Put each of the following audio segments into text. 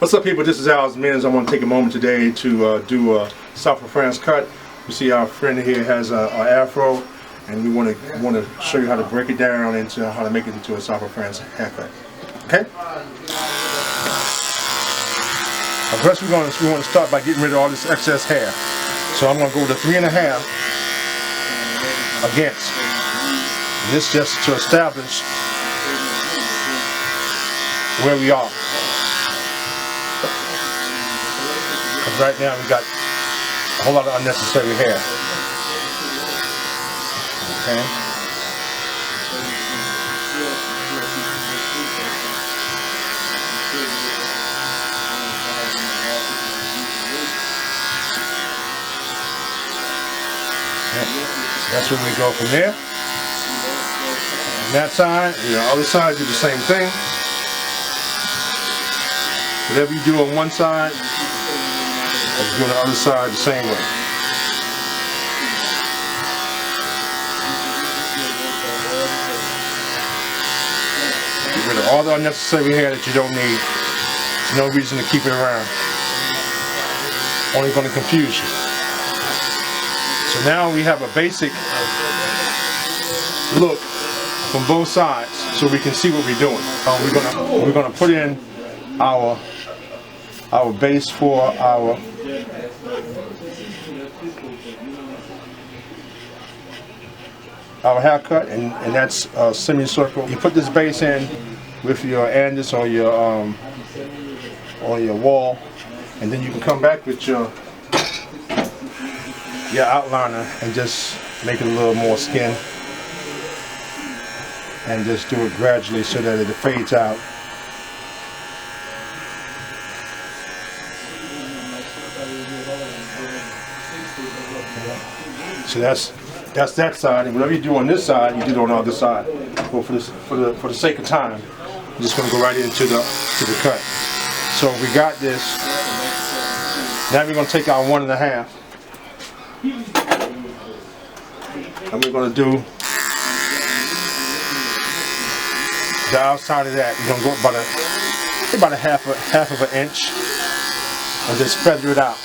What's up, people? This is Alsmillions. I want to take a moment today to do a South of France cut. You see our friend here has an Afro, and we want to show you how to break it down into how to make it into a South of France haircut. Okay? First, we want to start by getting rid of all this excess hair. So I'm going to go to 3.5 against. And this just to establish where we are. Because right now we got a whole lot of unnecessary hair. Okay. That's where we go from there. On that side, and the other side, do the same thing. Whatever you do on one side, you do on the other side the same way. Get rid of all the unnecessary hair that you don't need. There's no reason to keep it around. Only going to confuse you. So now we have a basic look from both sides, so we can see what we're doing. We're gonna put in our base for our haircut, and that's a semicircle. You put this base in with your Andis or your wall, and then you can come back with your outliner and just make it a little more skin, and just do it gradually so that it fades out. So that's that side, and whatever you do on this side, you do it on the other side. Well, for the sake of time, I'm just going to go right into the cut. So we got this. Now we're going to take our 1.5, and we're going to do the outside of that. You're going to go about a half of an inch, and just feather it out.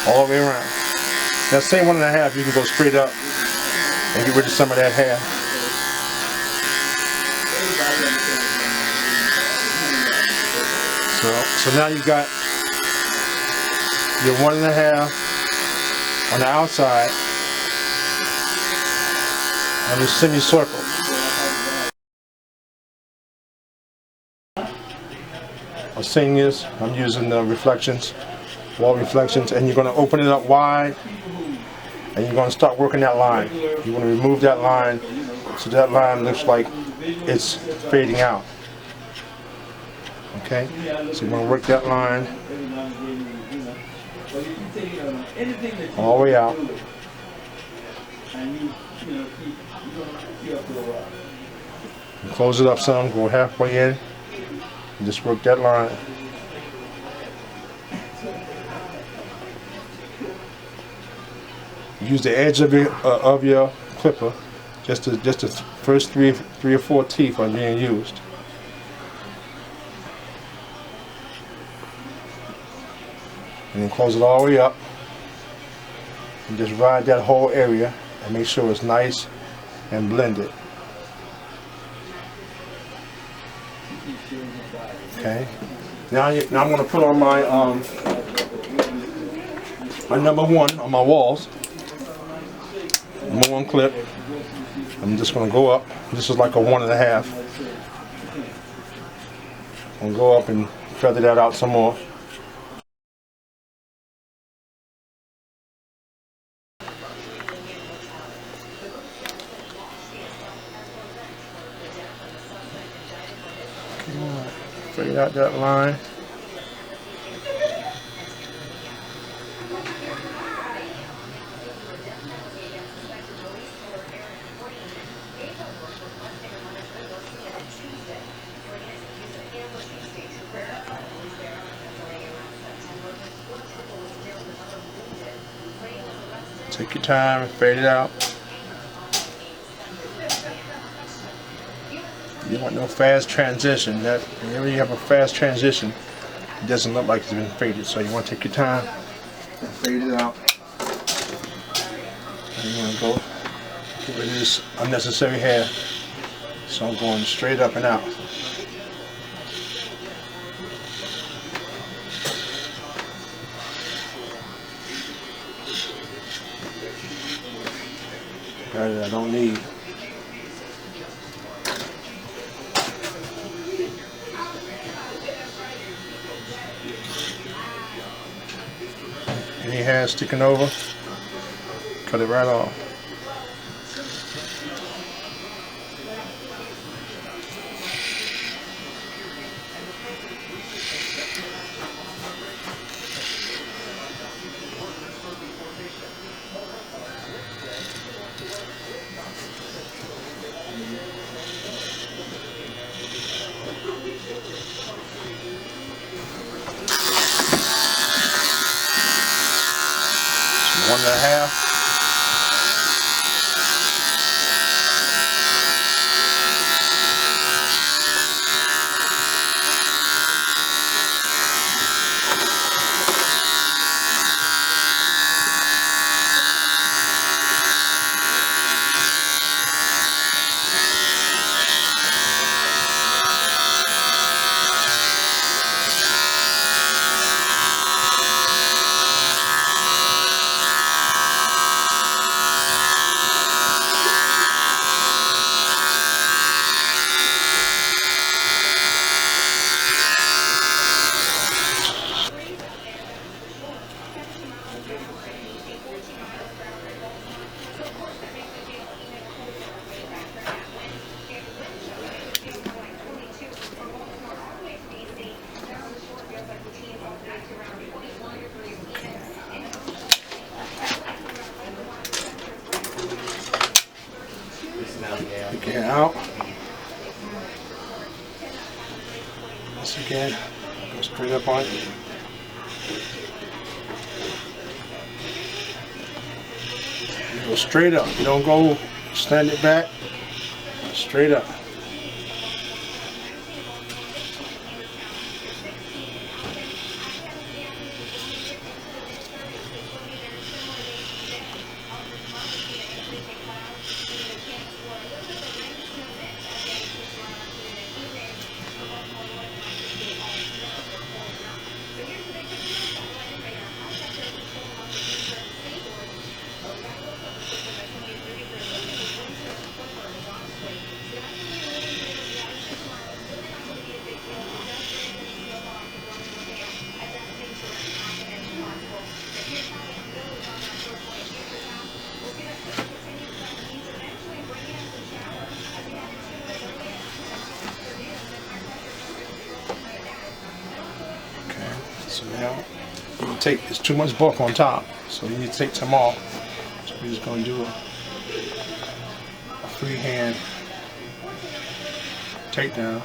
All the way around. That same 1.5, you can go straight up and get rid of some of that hair. So now you got your 1.5 on the outside and the semicircle. I'm saying this, I'm using the reflections, wall reflections, and you're going to open it up wide, and you're going to start working that line. You want to remove that line so that line looks like it's fading out. Okay, so you're going to work that line all the way out. And close it up some, go halfway in, and just work that line. Use the edge of your clipper, just the first three or four teeth are being used. And then close it all the way up, and just ride that whole area and make sure it's nice and blended. Okay. Now I'm going to put on my number 1 on my walls. Number 1 clip. I'm just going to go up. This is like a 1.5. I'm going to go up and feather that out some more. Fade out that line. Take your time and fade it out. You want no fast transition. That whenever you have a fast transition, it doesn't look like it's been faded. So you want to take your time and fade it out. And you want to go get rid of this unnecessary hair. So I'm going straight up and out. That I don't need. Any hair sticking over, cut it right off. One and a half. Take it out. Once again, go straight up on it. You go straight up. You don't go stand it back. Straight up. So now you can take, it's too much bulk on top, so you need to take some off. So we're just going to do a freehand takedown.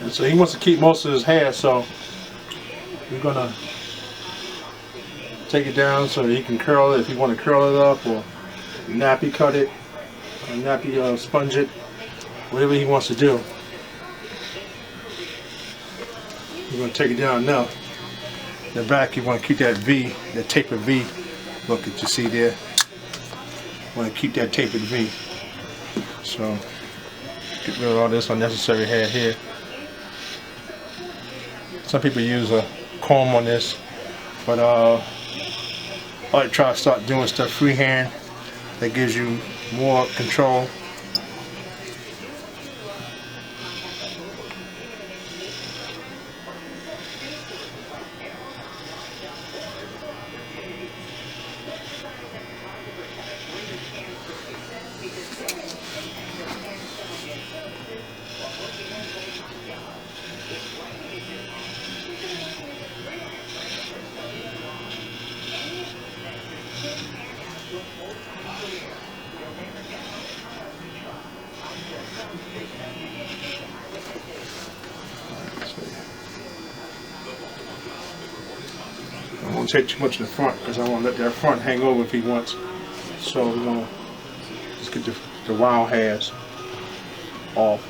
And so he wants to keep most of his hair, so we're gonna take it down so that he can curl it if he want to curl it up, or nappy cut it, or nappy sponge it, whatever he wants to do. We're gonna take it down now. The back, you want to keep that V, that tapered V look that you see there. You want to keep that tapered V. So get rid of all this unnecessary hair here. Some people use a comb on this, but I like to try to start doing stuff freehand. That gives you more control. want to take too much in the front because I want to let that front hang over if he wants. So we're going to just get the wild hairs off.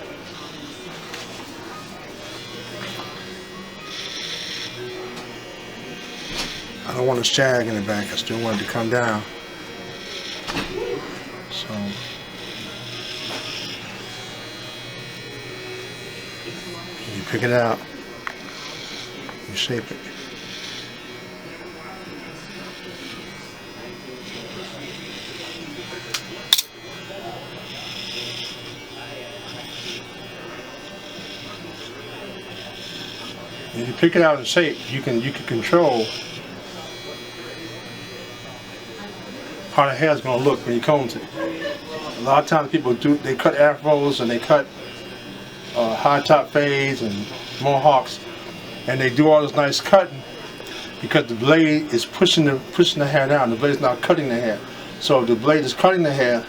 I don't want to shag in the back. I still want it to come down. So you pick it out, you shape it. If you pick it out in shape, you can control how the hair is going to look when you comb it. A lot of times people they cut afros and they cut high top fades and mohawks, and they do all this nice cutting because the blade is pushing the hair down. The blade is not cutting the hair. So if the blade is cutting the hair,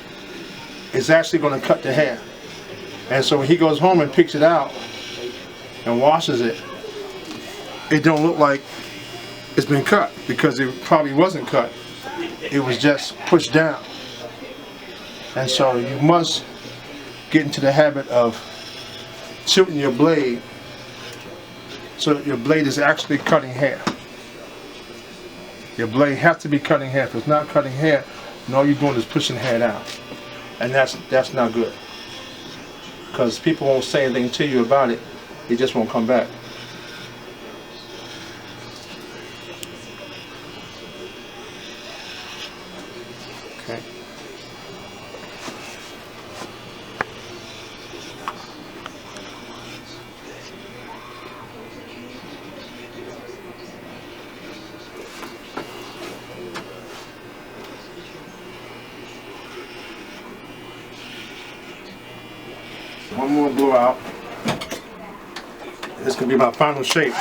it's actually going to cut the hair. And so when he goes home and picks it out and washes it, it don't look like it's been cut because it probably wasn't cut. It was just pushed down. And so you must get into the habit of tilting your blade so that your blade is actually cutting hair. Your blade has to be cutting hair. If it's not cutting hair, then all you're doing is pushing hair down. And that's not good. Because people won't say anything to you about it. It just won't come back. Okay. One more blowout. This could be my final shape.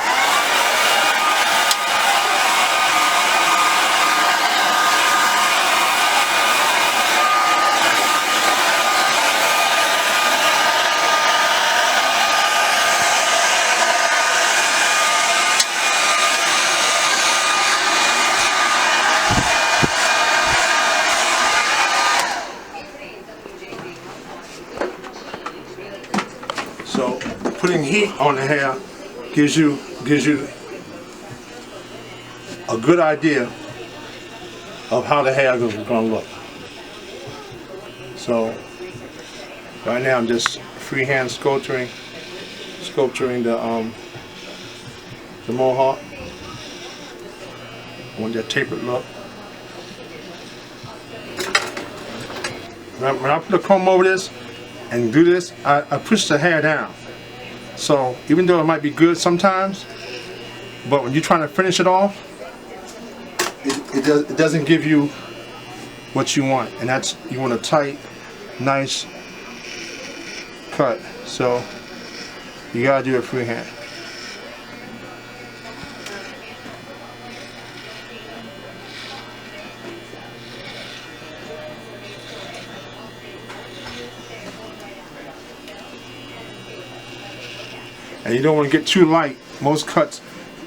So putting heat on the hair gives you a good idea of how the hair is going to look. So right now I'm just freehand sculpturing the mohawk. I want that tapered look. When I put a comb over this and do this, I push the hair down. So even though it might be good sometimes, but when you're trying to finish it off, it doesn't give you what you want, and that's, you want a tight, nice cut. So you gotta do it freehand. And you don't want to get too light. Most cuts,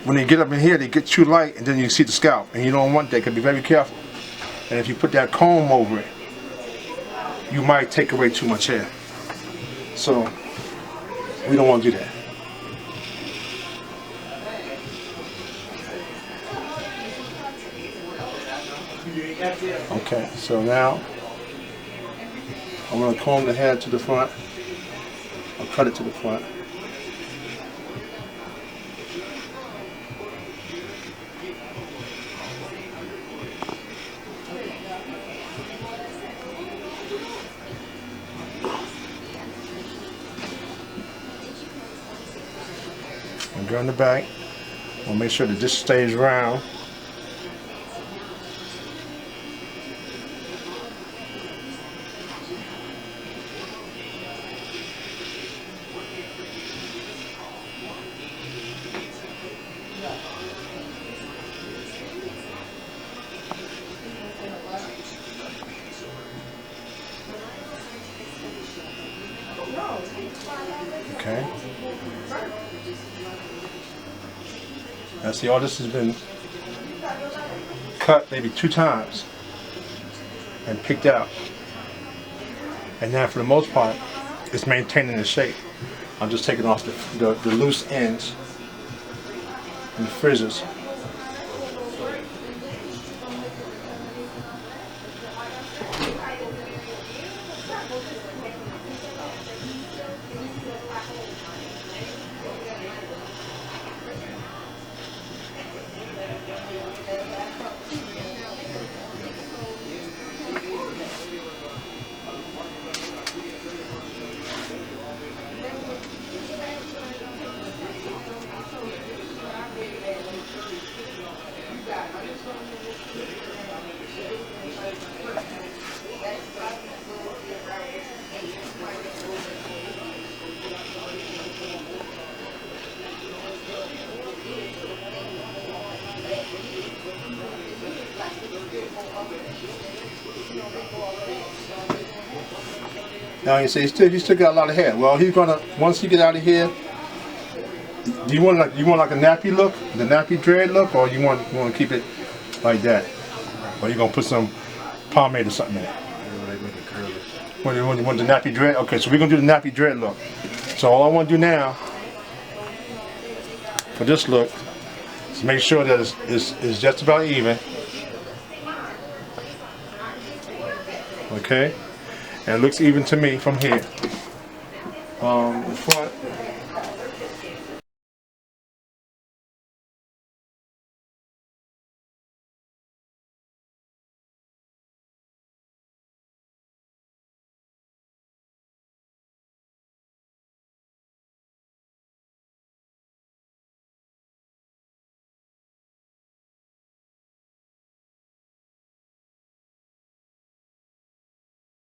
when they get up in here, they get too light, and then you see the scalp. And you don't want that. You can be very careful. And if you put that comb over it, you might take away too much hair. So we don't want to do that. Okay, so now I'm going to comb the hair to the front. I'll cut it to the front. And go in the back. We'll make sure that this stays round. Okay. Now see, all this has been cut maybe 2 times and picked out. And now for the most part, it's maintaining the shape. I'm just taking off the loose ends and the frizz. Now you say you still got a lot of hair. Well, he's gonna, once you get out of here, do you want like a nappy look, the nappy dread look, or you want to keep it like that, or you gonna put some pomade or something in it? What, you want the nappy dread? Okay, so we're gonna do the nappy dread look. So all I want to do now for this look is make sure that it's just about even. Okay. And it looks even to me from here. The front,